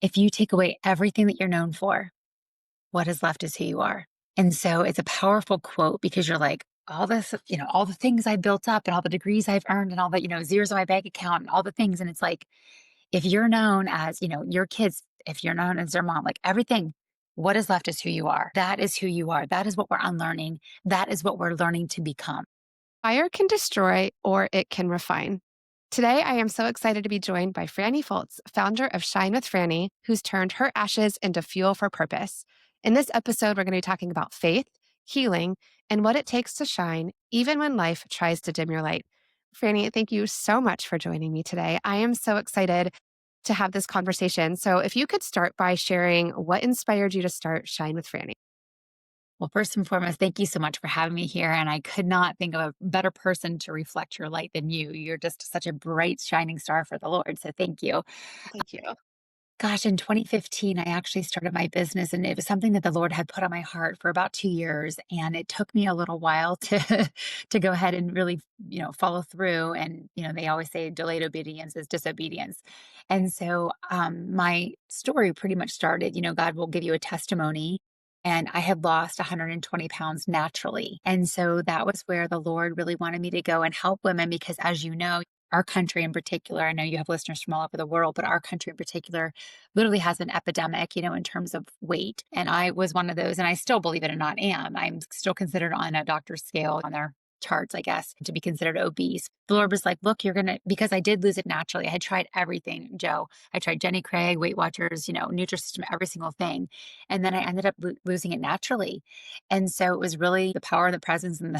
if you take away everything that you're known for, what is left is who you are. And so it's a powerful quote because you're like, all this, all the things I built up and all the degrees I've earned and all the, zeros on my bank account and all the things. And it's like, if you're known as, your kids, if you're known as their mom, like everything, what is left is who you are. That is who you are. That is what we're unlearning. That is what we're learning to become. Fire can destroy or it can refine. Today, I am so excited to be joined by Frannie Foltz, founder of Shine with Frannie, who's turned her ashes into fuel for purpose. In this episode, we're going to be talking about faith, healing, and what it takes to shine, even when life tries to dim your light. Frannie, thank you so much for joining me today. I am so excited to have this conversation. So, if you could start by sharing what inspired you to start Shine with Frannie. Well, first and foremost, thank you so much for having me here. And I could not think of a better person to reflect your light than you. You're just such a bright, shining star for the Lord. So thank you. Thank you. Gosh, in 2015, I actually started my business, and it was something that the Lord had put on my heart for about 2 years. And it took me a little while to to go ahead and really, follow through. And they always say delayed obedience is disobedience. And so my story pretty much started. God will give you a testimony. And I had lost 120 pounds naturally. And so that was where the Lord really wanted me to go and help women because, as you know, our country in particular, I know you have listeners from all over the world, but our country in particular literally has an epidemic, in terms of weight. And I was one of those, and I still, believe it or not, am. I'm still considered on a doctor's scale on their charts, I guess, to be considered obese. The Lord was like, look, because I did lose it naturally. I had tried everything, Joe. I tried Jenny Craig, Weight Watchers, Nutrisystem, every single thing. And then I ended up losing it naturally. And so it was really the power, the presence, and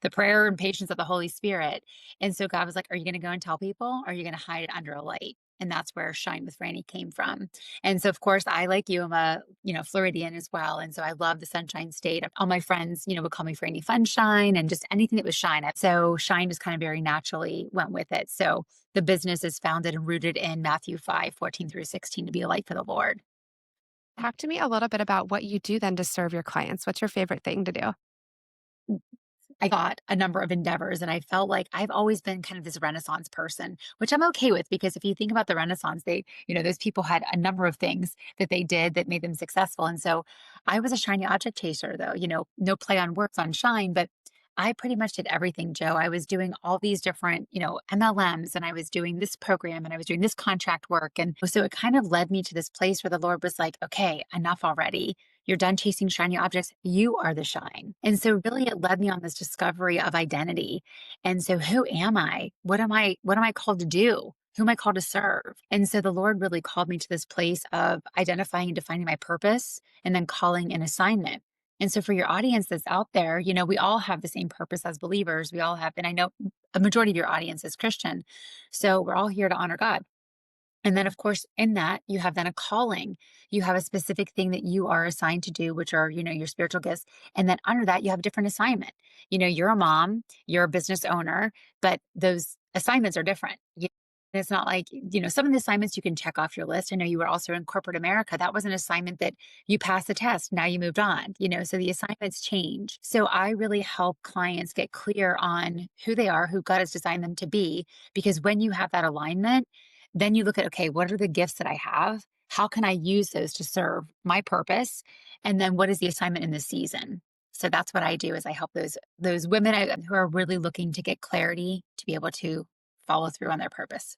the prayer and patience of the Holy Spirit. And so God was like, are you going to go and tell people? Or are you going to hide it under a light? And that's where Shine with Frannie came from. And so, of course, I, like you, am a, Floridian as well. And so I love the Sunshine State. All my friends, would call me Frannie Funshine and just anything that was shine. So Shine just kind of very naturally went with it. So the business is founded and rooted in Matthew 5:14 through 16 to be a light for the Lord. Talk to me a little bit about what you do then to serve your clients. What's your favorite thing to do? I got a number of endeavors and I felt like I've always been kind of this Renaissance person, which I'm okay with because if you think about the Renaissance, those people had a number of things that they did that made them successful. And so I was a shiny object chaser, though, no play on words on shine, but I pretty much did everything, Joe. I was doing all these different, MLMs, and I was doing this program and I was doing this contract work. And so it kind of led me to this place where the Lord was like, okay, enough already. You're done chasing shiny objects. You are the shine. And so really it led me on this discovery of identity. And so who am I? What am I called to do? Who am I called to serve? And so the Lord really called me to this place of identifying and defining my purpose and then calling an assignment. And so for your audience that's out there, we all have the same purpose as believers. We all have, and I know a majority of your audience is Christian. So we're all here to honor God. And then, of course, in that, you have then a calling. You have a specific thing that you are assigned to do, which are, your spiritual gifts. And then under that, you have a different assignment. You're a mom, you're a business owner, but those assignments are different. It's not like, some of the assignments you can check off your list. I know you were also in corporate America. That was an assignment that you passed the test. Now you moved on, so the assignments change. So I really help clients get clear on who they are, who God has designed them to be, because when you have that alignment, then you look at, okay, what are the gifts that I have? How can I use those to serve my purpose? And then what is the assignment in this season? So that's what I do is I help those women who are really looking to get clarity to be able to follow through on their purpose.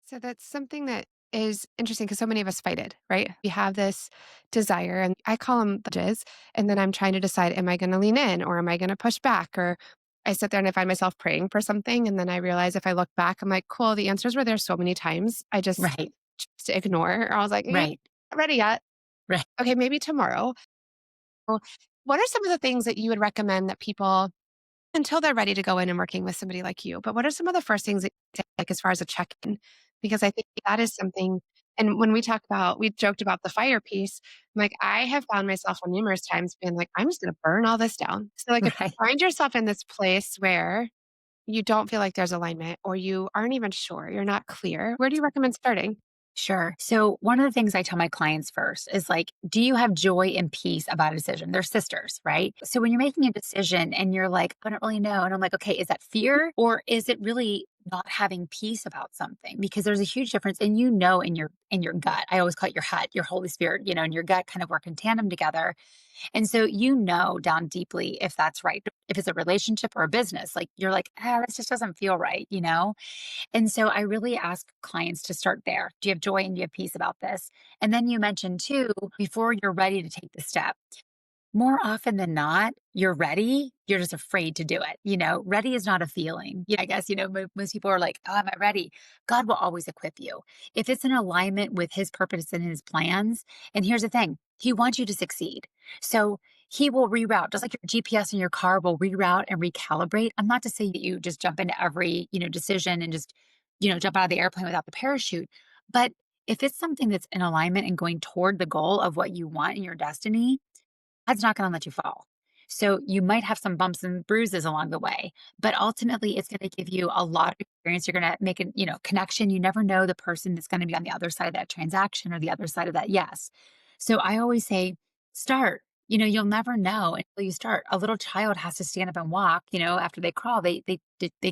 So that's something that is interesting because so many of us fight it, right? We have this desire, and I call them jizz. And then I'm trying to decide, am I going to lean in or am I going to push back? Or I sit there and I find myself praying for something. And then I realize if I look back, I'm like, cool, the answers were there so many times. I just Right, chose to ignore. Or I was like, right, not ready yet. right. Okay, maybe tomorrow. Well, what are some of the things that you would recommend that people until they're ready to go in and working with somebody like you. But what are some of the first things that you take, like as far as a check-in? Because I think that is something. And when we joked about the fire piece. Like I have found myself on numerous times being like, I'm just going to burn all this down. So like if you Right. find yourself in this place where you don't feel like there's alignment or you aren't even sure, you're not clear, where do you recommend starting? Sure. So one of the things I tell my clients first is like, do you have joy and peace about a decision? They're sisters, right? So when you're making a decision and you're like, I don't really know. And I'm like, okay, is that fear or is it really not having peace about something because there's a huge difference and you know in your gut. I always call it your hut, your Holy Spirit, and your gut kind of work in tandem together. And so you know down deeply if that's right. If it's a relationship or a business, like you're like, this just doesn't feel right? And so I really ask clients to start there. Do you have joy and do you have peace about this? And then you mentioned too, before you're ready to take the step, more often than not, you're ready. You're just afraid to do it. Ready is not a feeling. I guess, most people are like, oh, am I ready? God will always equip you. If it's in alignment with his purpose and his plans. And here's the thing, he wants you to succeed. So he will reroute, just like your GPS in your car will reroute and recalibrate. I'm not to say that you just jump into every, decision and just, jump out of the airplane without the parachute. But if it's something that's in alignment and going toward the goal of what you want in your destiny, God's not gonna let you fall. So you might have some bumps and bruises along the way, but ultimately it's gonna give you a lot of experience. You're gonna make a, connection. You never know the person that's gonna be on the other side of that transaction or the other side of that yes. So I always say, start. You'll never know until you start. A little child has to stand up and walk, after they crawl. They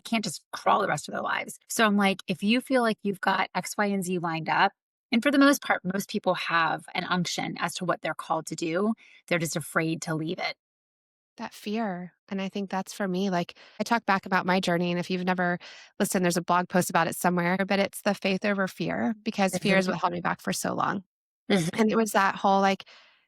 can't just crawl the rest of their lives. So I'm like, if you feel like you've got X, Y, and Z lined up, and for the most part, most people have an unction as to what they're called to do. They're just afraid to leave it. That fear. And I think that's for me. Like I talk back about my journey. And if you've never listened, there's a blog post about it somewhere, but it's the faith over fear because fear is Mhm, what held me back for so long. mhm. And it was that whole like,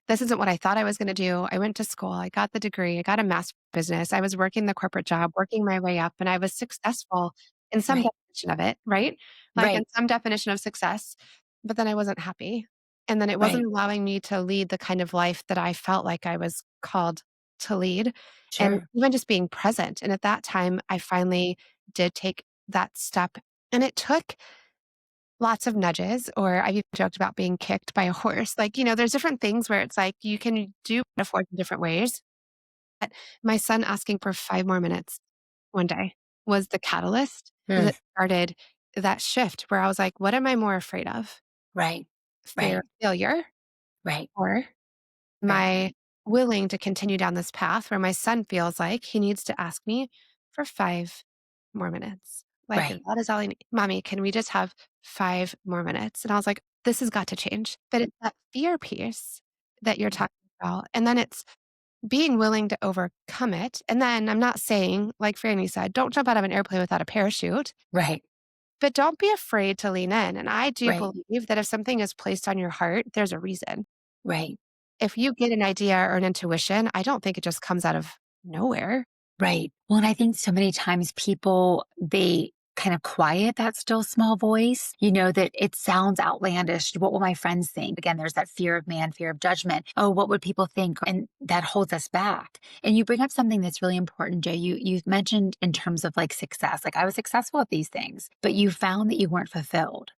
this isn't what I thought I was going to do. I went to school, I got the degree, I got a master's in business. I was working the corporate job, working my way up, and I was successful in some Right, definition of it, right? Like in right, some definition of success, but then I wasn't happy. And then it wasn't right. allowing me to lead the kind of life that I felt like I was called to lead and Sure. even just being present. And at that time, I finally did take that step. And it took lots of nudges, or I've even joked about being kicked by a horse. Like, there's different things where it's like you can do metaphors in different ways. But my son asking for 5 more minutes one day was the catalyst Mm, that started that shift where I was like, what am I more afraid of? right, Fear right, of failure, right, or am right, I willing to continue down this path where my son feels like he needs to ask me for 5 more minutes? Like, right. that is all I need. Mommy, can we just have 5 more minutes? And I was like, this has got to change. But it's that fear piece that you're Mm, talking about. And then it's being willing to overcome it. And then I'm not saying, like Franny said, don't jump out of an airplane without a parachute, right, but don't be afraid to lean in. And I do right, believe that if something is placed on your heart, there's a reason. right. If you get an idea or an intuition, I don't think it just comes out of nowhere. Right. Well, and I think so many times people, they kind of quiet that still small voice, that it sounds outlandish. What will my friends think? Again, there's that fear of man, fear of judgment. Oh, what would people think? And that holds us back. And you bring up something that's really important, Jay. You mentioned in terms of like success, like I was successful at these things, but you found that you weren't fulfilled.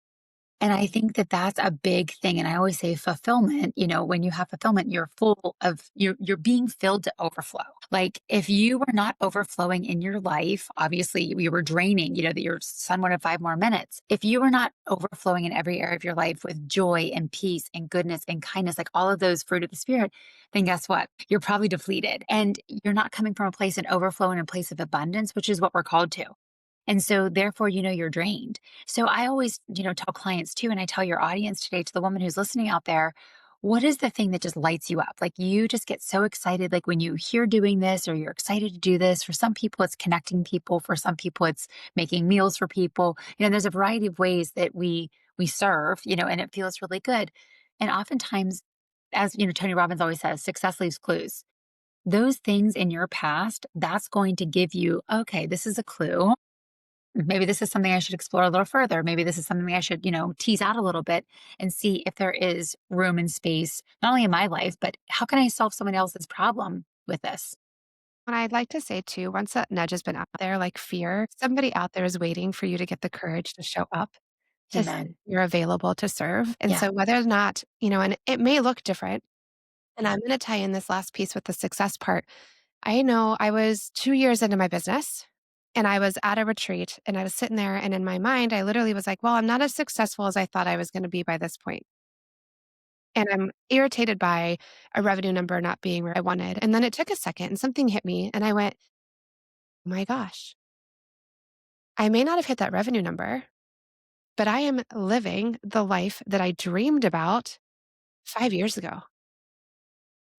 And I think that that's a big thing, and I always say fulfillment, when you have fulfillment, you're full of you're being filled to overflow. Like, if you were not overflowing in your life, obviously, you were draining, that your son wanted 5 more minutes. If you were not overflowing in every area of your life with joy and peace and goodness and kindness, like all of those fruit of the spirit, then guess what? You're probably depleted, and you're not coming from a place of overflow and a place of abundance, which is what we're called to. And so therefore, you're drained. So I always, tell clients too, and I tell your audience today, to the woman who's listening out there, what is the thing that just lights you up? Like you just get so excited, like when you hear doing this or you're excited to do this. For some people, it's connecting people. For some people, it's making meals for people. There's a variety of ways that we serve, and it feels really good. And oftentimes, as Tony Robbins always says, success leaves clues. Those things in your past, that's going to give you, okay, this is a clue. Maybe this is something I should explore a little further. Maybe this is something I should, tease out a little bit and see if there is room and space, not only in my life, but how can I solve someone else's problem with this? And I'd like to say too, once that nudge has been out there, like fear, somebody out there is waiting for you to get the courage to show up, to say Amen. you're available to serve. And Yeah. so whether or not, and it may look different, and I'm going to tie in this last piece with the success part. I know I was 2 years into my business and I was at a retreat and I was sitting there. And in my mind, I literally was like, well, I'm not as successful as I thought I was going to be by this point. And I'm irritated by a revenue number not being where I wanted. And then it took a second and something hit me and I went, oh my gosh, I may not have hit that revenue number, but I am living the life that I dreamed about 5 years ago.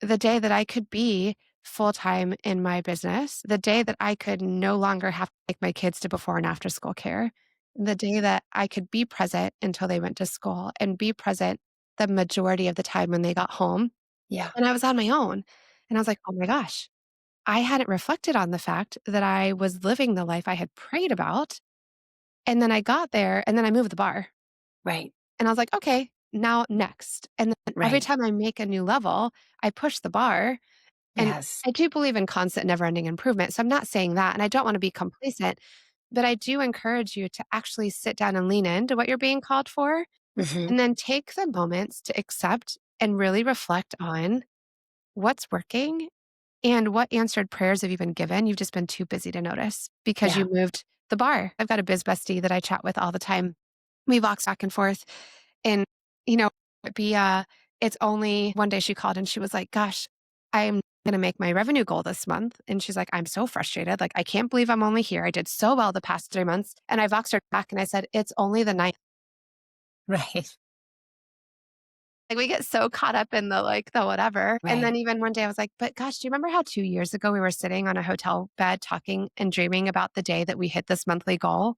The day that I could be full time in my business, the day that I could no longer have to take my kids to before and after school care, the day that I could be present until they went to school and be present the majority of the time when they got home. Yeah. And I was on my own. And I was like, oh my gosh, I hadn't reflected on the fact that I was living the life I had prayed about. And then I got there and then I moved the bar. Right. And I was like, okay, now next. And then every Right. time I make a new level, I push the bar. And Yes. I do believe in constant, never ending improvement. So I'm not saying that. And I don't want to be complacent, but I do encourage you to actually sit down and lean into what you're being called for. Hmm. And then take the moments to accept and really reflect on what's working and what answered prayers have you been given. You've just been too busy to notice because you Yeah. moved the bar. I've got a biz bestie that I chat with all the time. We box back and forth. And, you know, it'd be it's only one day she called and she was like, gosh, I'm gonna make my revenue goal this month. And she's like, I'm so frustrated. Like, I can't believe I'm only here. I did so well the past 3 months. And I boxed her back and I said, it's only the ninth. Right. Like, we get so caught up in the whatever. And Right. then even one day I was like, but gosh, do you remember how 2 years ago we were sitting on a hotel bed talking and dreaming about the day that we hit this monthly goal?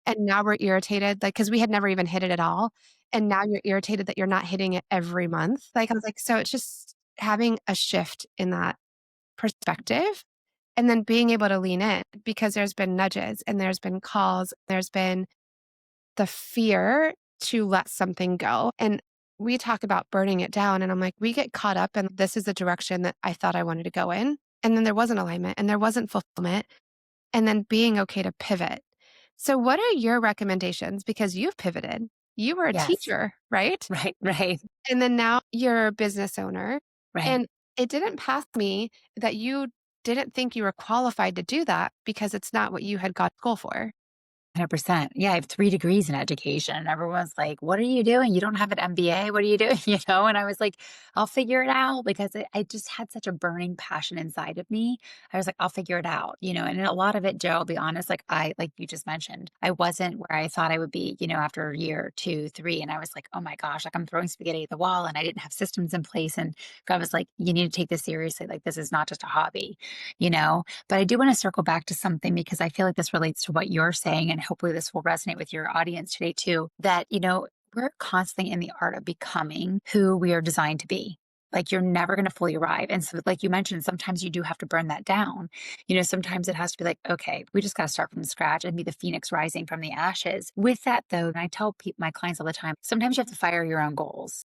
And now we're irritated, like, because we had never even hit it at all. And now you're irritated that you're not hitting it every month. Like, I was like, so it's just having a shift in that perspective and then being able to lean in because there's been nudges and there's been calls, there's been the fear to let something go. And we talk about burning it down. And I'm like, we get caught up and this is the direction that I thought I wanted to go in. And then there wasn't alignment and there wasn't fulfillment. And then being okay to pivot. So, what are your recommendations? Because you've pivoted. You were a Yes. teacher, right? Right. Right. And then now you're a business owner. Right. And it didn't pass me that you didn't think you were qualified to do that because it's not what you had got school for. 100%. Yeah, I have 3 degrees in education, and everyone's like, "What are you doing? You don't have an MBA. What are you doing?" You know? And I was like, "I'll figure it out," because I just had such a burning passion inside of me. I was like, "I'll figure it out," you know? And a lot of it, Joe, I'll be honest, like you just mentioned, I wasn't where I thought I would be, after a year, 2, 3, and I was like, "Oh my gosh, like, I'm throwing spaghetti at the wall," and I didn't have systems in place, and God was like, "You need to take this seriously. Like, this is not just a hobby," you know? But I do want to circle back to something because I feel like this relates to what you're saying, and hopefully this will resonate with your audience today too. That, we're constantly in the art of becoming who we are designed to be. Like you're never going to fully arrive. And so, like you mentioned, sometimes you do have to burn that down. Sometimes it has to be like, okay, we just got to start from scratch and be the phoenix rising from the ashes. With that, though, and I tell my clients all the time, sometimes you have to fire your own goals.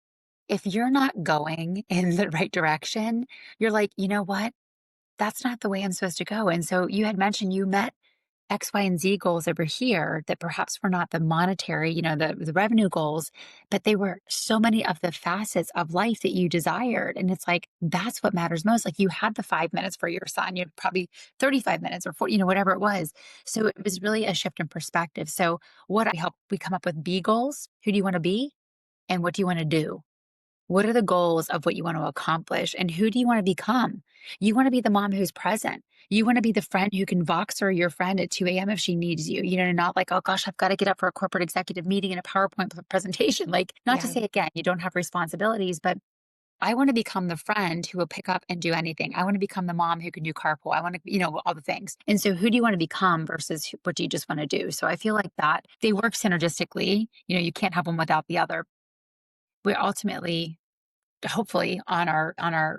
If you're not going in the right direction, you're like, you know what? That's not the way I'm supposed to go. And so you had mentioned you met X, Y, and Z goals over here that perhaps were not the monetary, the revenue goals, but they were so many of the facets of life that you desired. And it's like, that's what matters most. Like you had the 5 minutes for your son, you had probably 35 minutes or 40, whatever it was. So it was really a shift in perspective. So what I help we come up with B goals. Who do you want to be? And what do you want to do? What are the goals of what you want to accomplish? And who do you want to become? You want to be the mom who's present. You want to be the friend who can Vox her your friend at 2 a.m. if she needs you. Not like, oh gosh, I've got to get up for a corporate executive meeting and a PowerPoint presentation. Like, not to Yeah. say again, you don't have responsibilities, but I want to become the friend who will pick up and do anything. I want to become the mom who can do carpool. I want to, all the things. And so, who do you want to become versus what do you just want to do? So, I feel like that they work synergistically. You can't have one without the other. We ultimately hopefully on our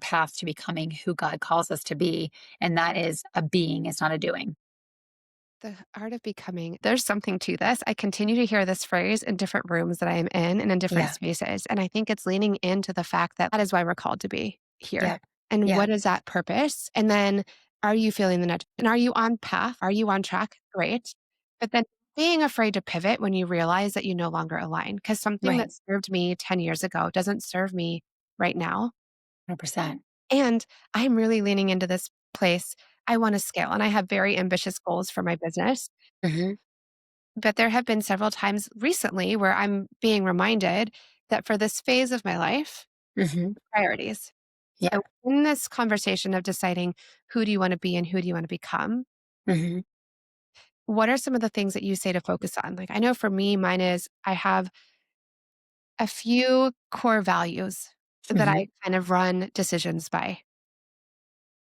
path to becoming who God calls us to be, and that is a being, it's not a doing. The art of becoming, there's something to this. I continue to hear this phrase in different rooms that I am in and in different Yeah. spaces. And I think it's leaning into the fact that that is why we're called to be here. Yeah. And Yeah. what is that purpose? And then are you feeling the nudge? And are you on path? Are you on track? Great. But then being afraid to pivot when you realize that you no longer align because something Right. that served me 10 years ago doesn't serve me right now. 100%. And I'm really leaning into this place. I want to scale and I have very ambitious goals for my business. Hmm. But there have been several times recently where I'm being reminded that for this phase of my life, Hmm. priorities. Yeah. So in this conversation of deciding who do you want to be and who do you want to become, Hmm. what are some of the things that you say to focus on? Like, I know for me, mine is I have a few core values that Mhm. I kind of run decisions by.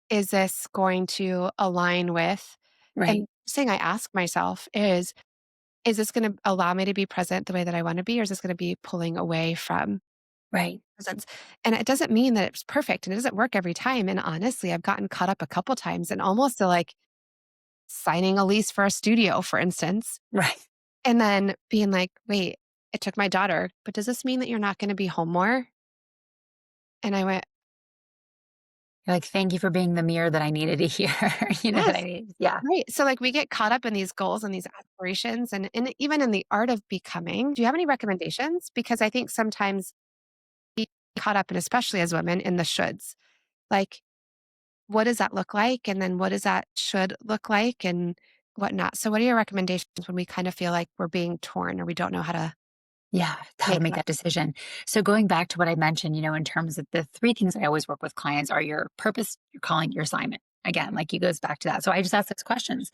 Is this going to align with? Right, And thing I ask myself is this going to allow me to be present the way that I want to be, or is this going to be pulling away from right. presence? And it doesn't mean that it's perfect and it doesn't work every time. And honestly, I've gotten caught up a couple times and almost to like signing a lease for a studio, for instance, Right. and then being like, wait, it took my daughter, but does this mean that you're not going to be home more? And I went, You're like, "Thank you for being the mirror that I needed to hear," that I yes. need yeah. Right. So like we get caught up in these goals and these aspirations and even in the art of becoming. Do you have any recommendations? Because I think sometimes we get caught up and especially as women in the shoulds. Like, what does that look like? And then what does that should look like and whatnot? So what are your recommendations when we kind of feel like we're being torn or we don't know Yeah, how to make make that? that decision. So going back to what I mentioned, in terms of the 3 things I always work with clients are your purpose, your calling, your assignment. Again, like, it goes back to that. So I just ask those questions.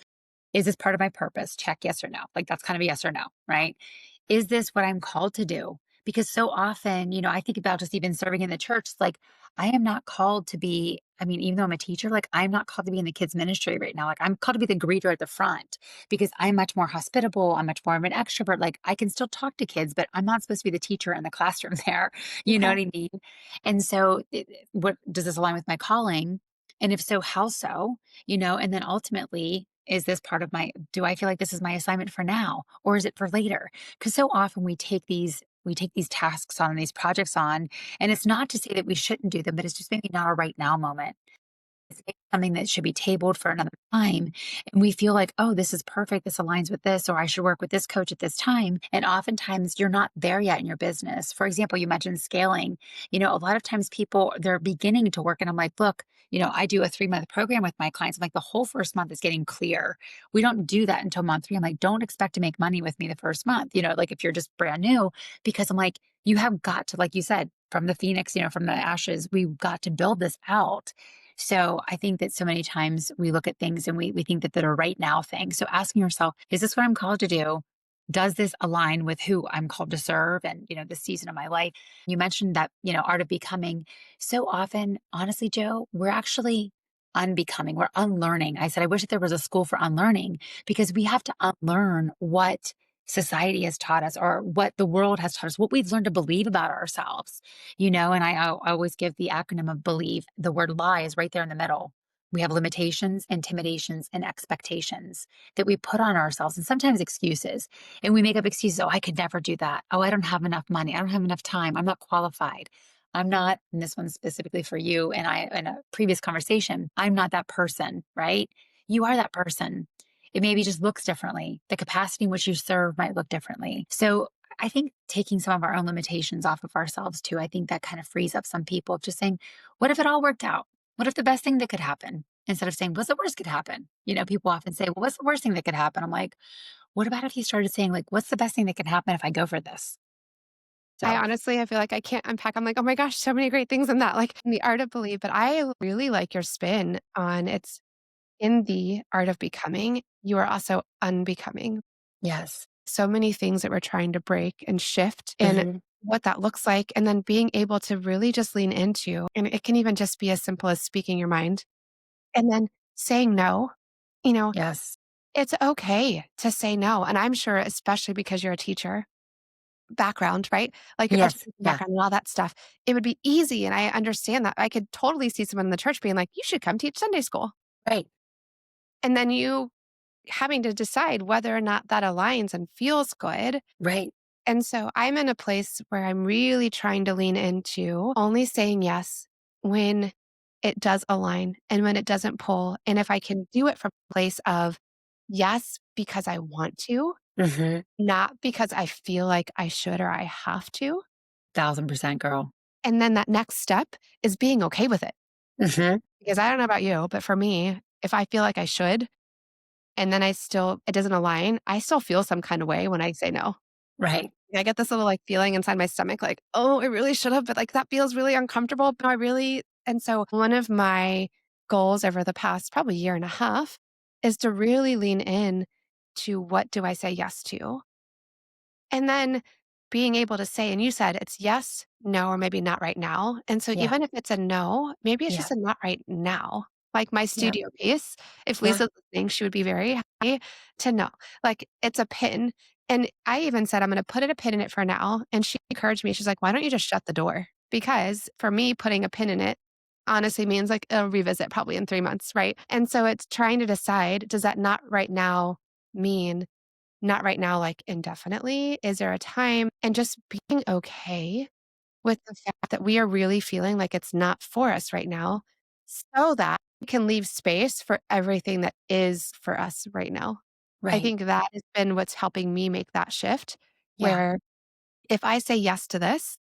Is this part of my purpose? Check yes or no. Like, that's kind of a yes or no, right? Is this what I'm called to do? Because so often, I think about just even serving in the church, it's like, I am not called to be, I mean, even though I'm a teacher, like, I'm not called to be in the kids' ministry right now. Like, I'm called to be the greeter at the front because I'm much more hospitable. I'm much more of an extrovert. Like, I can still talk to kids, but I'm not supposed to be the teacher in the classroom there. You know Okay. what I mean? And so, what does this align with my calling? And if so, how so? And then ultimately, is this part of do I feel like this is my assignment for now or is it for later? Because so often we take these tasks on, these projects on, and it's not to say that we shouldn't do them, but it's just maybe not a right now moment. It's maybe something that should be tabled for another time. And we feel like, oh, this is perfect. This aligns with this, or I should work with this coach at this time. And oftentimes you're not there yet in your business. For example, you mentioned scaling. A lot of times people, they're beginning to work, and I'm like, look, I do a 3-month program with my clients. I'm like, the whole first month is getting clear. We don't do that until month 3. I'm like, don't expect to make money with me the first month, like if you're just brand new, because I'm like, you have got to, like you said, from the phoenix, from the ashes, we've got to build this out. So I think that so many times we look at things and we think that they're a right now thing. So asking yourself, is this what I'm called to do? Does this align with who I'm called to serve and, this season of my life? You mentioned that, art of becoming. So often, honestly, Joe, we're actually unbecoming. We're unlearning. I said, I wish that there was a school for unlearning because we have to unlearn what society has taught us or what the world has taught us, what we've learned to believe about ourselves. And I always give the acronym of believe. The word lie is right there in the middle. We have limitations, intimidations, and expectations that we put on ourselves and sometimes excuses. And we make up excuses. Oh, I could never do that. Oh, I don't have enough money. I don't have enough time. I'm not qualified. I'm not, and this one's specifically for you. And in a previous conversation, I'm not that person, right? You are that person. It maybe just looks differently. The capacity in which you serve might look differently. So I think taking some of our own limitations off of ourselves too, I think that kind of frees up some people of just saying, what if it all worked out? What if the best thing that could happen? Instead of saying, what's the worst could happen? People often say, well, what's the worst thing that could happen? I'm like, what about if you started saying, like, what's the best thing that can happen if I go for this? I So, honestly, I feel like I can't unpack. I'm like, oh my gosh, so many great things in that, like in the art of belief. But I really like your spin on it's in the art of becoming. You are also unbecoming. yes. So many things that we're trying to break and shift and Hmm. what that looks like. And then being able to really just lean into, and it can even just be as simple as speaking your mind and then saying no. You know, Yes. it's okay to say no. And I'm sure, especially because you're a teacher background, right? Like your Yes. education Yeah. background and all that stuff, it would be easy. And I understand that. I could totally see someone in the church being like, you should come teach Sunday school. Right. And then you having to decide whether or not that aligns and feels good. Right. And so I'm in a place where I'm really trying to lean into only saying yes when it does align and when it doesn't pull. And if I can do it from a place of yes, because I want to, Hmm. not because I feel like I should or I have to. 1,000% girl. And then that next step is being okay with it. Hmm. Because I don't know about you, but for me, if I feel like I should and then it doesn't align, I still feel some kind of way when I say no. Right. I get this little like feeling inside my stomach, like, oh, I really should have, but like that feels really uncomfortable. No, I really, and so one of my goals over the past probably year and a half is to really lean in to what do I say yes to? And then being able to say, and you said it's yes, no, or maybe not right now. And so Yeah. even if it's a no, maybe it's Yeah. just a not right now. Like my Yeah. studio piece, if Yeah. Lisa's listening, she would be very happy to know. Like it's a pin. And I even said, I'm going to put a pin in it for now. And she encouraged me. She's like, why don't you just shut the door? Because for me, putting a pin in it honestly means like a revisit probably in 3 months. Right. And so it's trying to decide, does that not right now mean not right now, like indefinitely? Is there a time? And just being okay with the fact that we are really feeling like it's not for us right now so that we can leave space for everything that is for us right now. I Right. think that has been what's helping me make that shift Yeah. where if I say yes to this,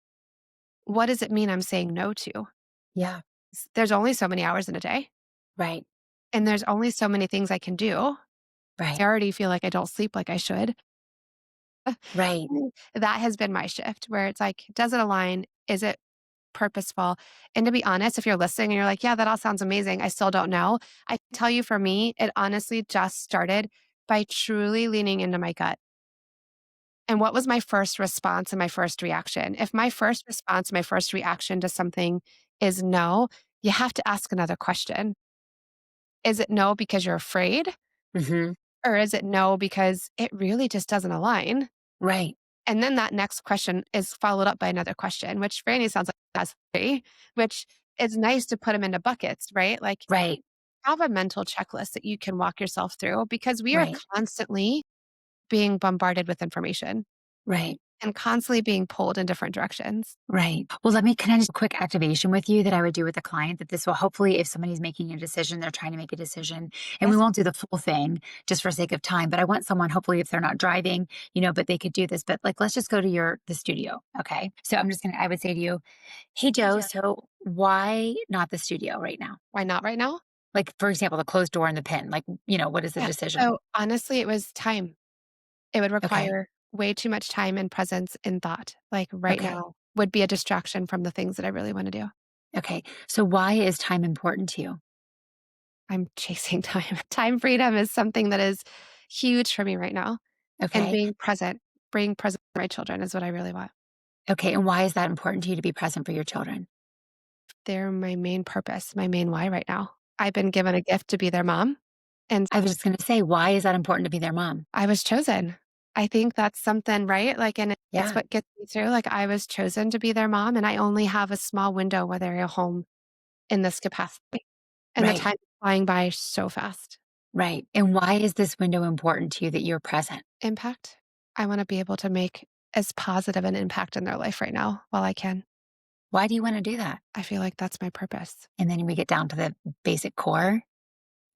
what does it mean I'm saying no to? Yeah. There's only so many hours in a day, Right. and there's only so many things I can do. I Right. already feel like I don't sleep like I should. Right. That has been my shift where it's like, does it align? Is it purposeful? And to be honest, if you're listening and you're like, yeah, that all sounds amazing, I still don't know. I can tell you for me, it honestly just started by truly leaning into my gut. And what was my first response and my first reaction? If my first response, my first reaction to something is no, you have to ask another question. Is it no because you're afraid? Hmm. Or is it no because it really just doesn't align? Right. And then that next question is followed up by another question, which Franny sounds like that's three, which is nice to put them into buckets, right? Like Right. have a mental checklist that you can walk yourself through because we are Right. constantly being bombarded with information Right. and constantly being pulled in different directions. Right. Well, let me can I just a quick activation with you that I would do with a client that this will hopefully, if somebody's making a decision, they're trying to make a decision, and we Yes. won't do the full thing just for sake of time. But I want someone, hopefully, if they're not driving, but they could do this. But like, let's just go to the studio. Okay. So I would say to you, hey, Hey, Joe, Joe. so why not the studio right now? Why not right now? Like, for example, the closed door and the pin. Like, what is the Yeah. decision? So honestly, it was time. It would Okay. require way too much time and presence and thought. Like right Okay. now would be a distraction from the things that I really want to do. Okay. So why is time important to you? I'm chasing time. Time freedom is something that is huge for me right now. And Okay. being present for my children is what I really want. Okay. And why is that important to you to be present for your children? They're my main purpose, my main why right now. I've been given a gift to be their mom, and I was just going to say, why is that important to be their mom? I was chosen. I think that's something, right? Like, and it's Yeah. what gets me through. Like, I was chosen to be their mom, and I only have a small window where they're home in this capacity. And the Right. time is flying by so fast. Right. And why is this window important to you that you're present? Impact. I want to be able to make as positive an impact in their life right now while I can. Why do you want to do that? I feel like that's my purpose. And then we get down to the basic core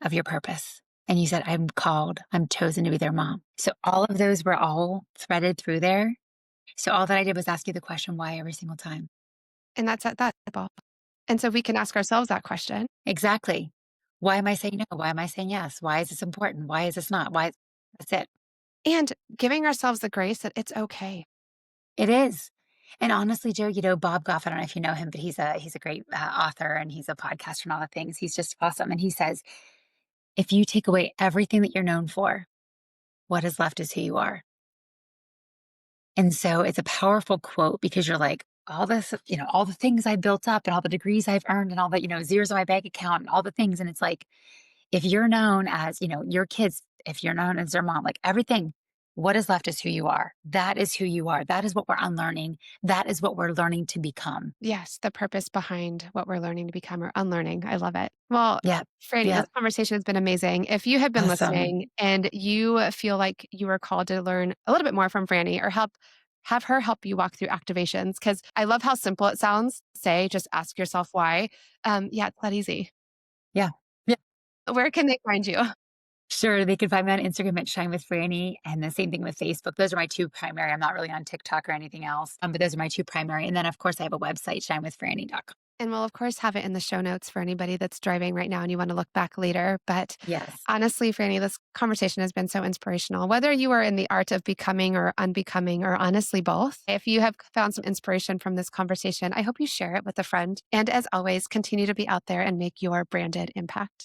of your purpose. And you said, I'm called, I'm chosen to be their mom. So all of those were all threaded through there. So all that I did was ask you the question, why every single time? And that's at that level. And so we can ask ourselves that question. Exactly. Why am I saying no? Why am I saying yes? Why is this important? Why is this not? Why? That's it. And giving ourselves the grace that it's okay. It is. And honestly, Joe, Bob Goff, I don't know if you know him, but he's a great author and he's a podcaster and all the things. He's just awesome. And he says, if you take away everything that you're known for, what is left is who you are. And so it's a powerful quote because you're like, all this, all the things I built up and all the degrees I've earned and all the, zeros on my bank account and all the things. And it's like, if you're known as, your kids, if you're known as their mom, like everything, what is left is who you are. That is who you are. That is what we're unlearning. That is what we're learning to become. Yes, the purpose behind what we're learning to become or unlearning. I love it. Well, Yep. Franny, this Yep. conversation has been amazing. If you have been Awesome. listening and you feel like you were called to learn a little bit more from Franny or have her help you walk through activations, because I love how simple it sounds. Say, just ask yourself why. Yeah, it's that easy. Yeah. Yeah. Where can they find you? Sure. They can find me on Instagram at Shine with Franny and the same thing with Facebook. Those are my two primary. I'm not really on TikTok or anything else, but those are my two primary. And then, of course, I have a website, shinewithfranny.com. And we'll, of course, have it in the show notes for anybody that's driving right now and you want to look back later. But Yes. honestly, Franny, this conversation has been so inspirational. Whether you are in the art of becoming or unbecoming, or honestly both, if you have found some inspiration from this conversation, I hope you share it with a friend. And as always, continue to be out there and make your branded impact.